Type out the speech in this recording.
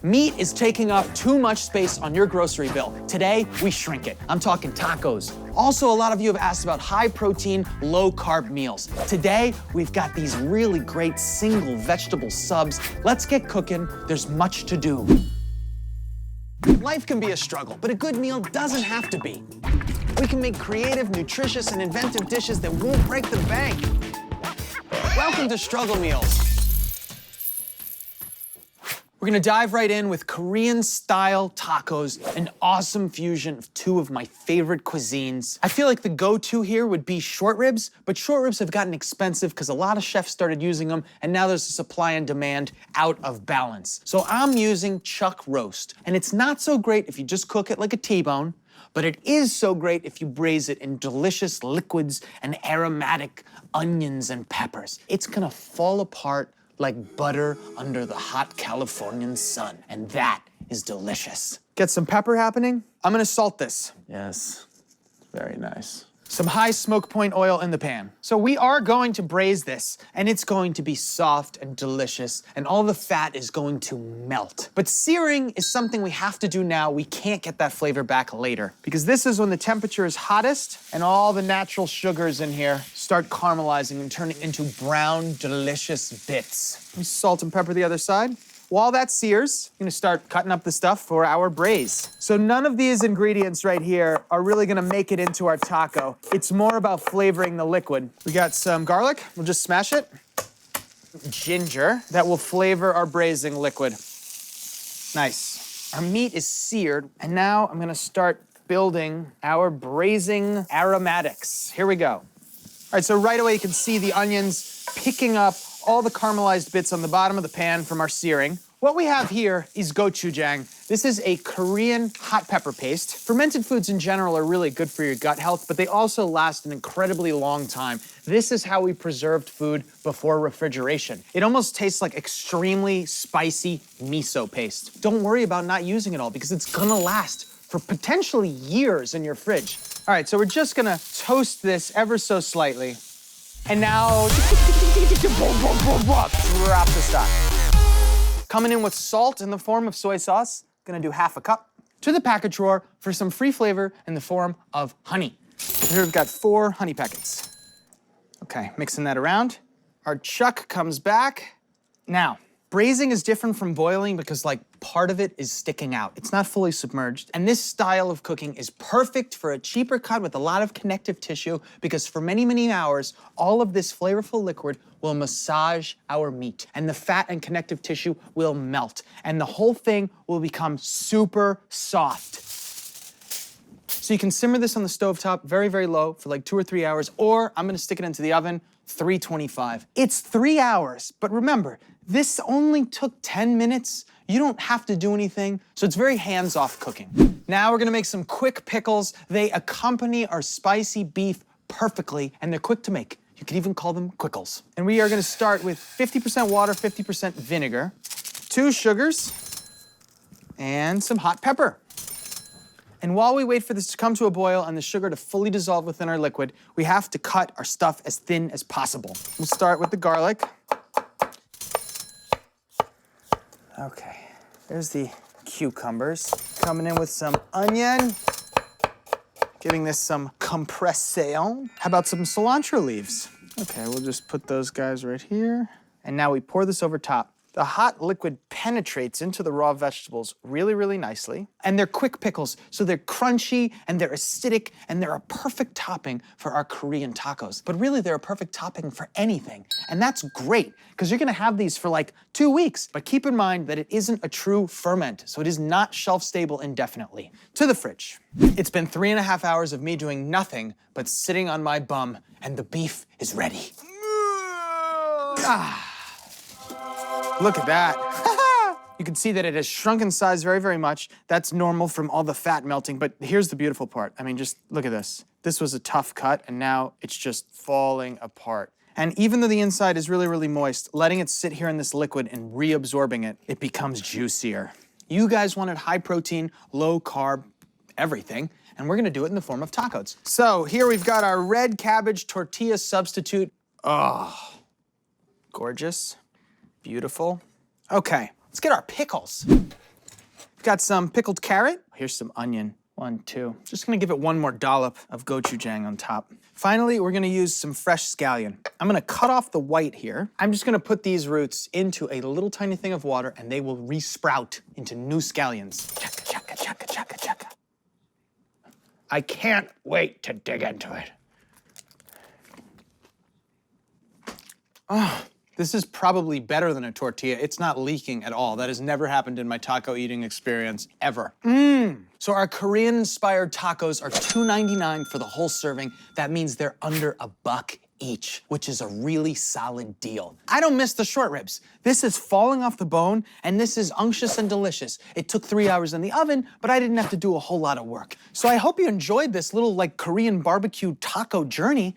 Meat is taking up too much space on your grocery bill. Today, we shrink it. I'm talking tacos. Also, a lot of you have asked about high-protein, low-carb meals. Today, we've got these really great single vegetable subs. Let's get cooking. There's much to do. Life can be a struggle, but a good meal doesn't have to be. We can make creative, nutritious, and inventive dishes that won't break the bank. Welcome to Struggle Meals. We're gonna dive right in with Korean-style tacos, an awesome fusion of two of my favorite cuisines. I feel like the go-to here would be short ribs, but short ribs have gotten expensive because a lot of chefs started using them, and now there's a supply and demand out of balance. So I'm using chuck roast, and it's not so great if you just cook it like a T-bone, but it is so great if you braise it in delicious liquids and aromatic onions and peppers. It's gonna fall apart like butter under the hot Californian sun, and that is delicious. Get some pepper happening. I'm gonna salt this. Yes, very nice. Some high smoke point oil in the pan. So we are going to braise this, and it's going to be soft and delicious, and all the fat is going to melt. But searing is something we have to do now. We can't get that flavor back later, because this is when the temperature is hottest, and all the natural sugars in here start caramelizing and turning into brown, delicious bits. Let me salt and pepper the other side. While that sears, I'm gonna start cutting up the stuff for our braise. So none of these ingredients right here are really gonna make it into our taco. It's more about flavoring the liquid. We got some garlic, we'll just smash it. Ginger, that will flavor our braising liquid. Nice. Our meat is seared, and now I'm gonna start building our braising aromatics. Here we go. All right, so right away you can see the onions picking up all the caramelized bits on the bottom of the pan from our searing. What we have here is gochujang. This is a Korean hot pepper paste. Fermented foods in general are really good for your gut health, but they also last an incredibly long time. This is how we preserved food before refrigeration. It almost tastes like extremely spicy miso paste. Don't worry about not using it all because it's gonna last for potentially years in your fridge. All right, so we're just gonna toast this ever so slightly. And now, drop the stock. Coming in with salt in the form of soy sauce, gonna do half a cup. To the package drawer for some free flavor in the form of honey. Here we've got 4 honey packets. Okay, mixing that around. Our chuck comes back. Now, braising is different from boiling because part of it is sticking out. It's not fully submerged. And this style of cooking is perfect for a cheaper cut with a lot of connective tissue because for many, many hours, all of this flavorful liquid will massage our meat and the fat and connective tissue will melt and the whole thing will become super soft. So you can simmer this on the stovetop very, very low for 2 or 3 hours, or I'm gonna stick it into the oven, 325. It's 3 hours, but remember, this only took 10 minutes. You don't have to do anything, so it's very hands-off cooking. Now we're gonna make some quick pickles. They accompany our spicy beef perfectly, and they're quick to make. You could even call them quickles. And we are gonna start with 50% water, 50% vinegar, 2 sugars, and some hot pepper. And while we wait for this to come to a boil and the sugar to fully dissolve within our liquid, we have to cut our stuff as thin as possible. We'll start with the garlic. Okay, there's the cucumbers. Coming in with some onion. Giving this some compression. How about some cilantro leaves? Okay, we'll just put those guys right here. And now we pour this over top. The hot liquid penetrates into the raw vegetables really, really nicely. And they're quick pickles, so they're crunchy and they're acidic and they're a perfect topping for our Korean tacos. But really, they're a perfect topping for anything. And that's great, because you're gonna have these for 2 weeks. But keep in mind that it isn't a true ferment, so it is not shelf-stable indefinitely. To the fridge. It's been 3.5 hours of me doing nothing but sitting on my bum, and the beef is ready. Look at that. You can see that it has shrunk in size very, very much. That's normal from all the fat melting, but here's the beautiful part. I mean, just look at this. This was a tough cut, and now it's just falling apart. And even though the inside is really, really moist, letting it sit here in this liquid and reabsorbing it, it becomes juicier. You guys wanted high protein, low carb, everything, and we're gonna do it in the form of tacos. So here we've got our red cabbage tortilla substitute. Oh, gorgeous. Beautiful. Okay, let's get our pickles. got some pickled carrot. Here's some onion. 1, 2. Just gonna give it one more dollop of gochujang on top. Finally, we're gonna use some fresh scallion. I'm gonna cut off the white here. I'm just gonna put these roots into a little tiny thing of water and they will resprout into new scallions. Chaka, chaka, chaka, chaka, chaka. I can't wait to dig into it. Oh, this is probably better than a tortilla. It's not leaking at all. That has never happened in my taco eating experience, ever. So our Korean-inspired tacos are $2.99 for the whole serving. That means they're under $1 each, which is a really solid deal. I don't miss the short ribs. This is falling off the bone, and this is unctuous and delicious. It took 3 hours in the oven, but I didn't have to do a whole lot of work. So I hope you enjoyed this little, like, Korean barbecue taco journey.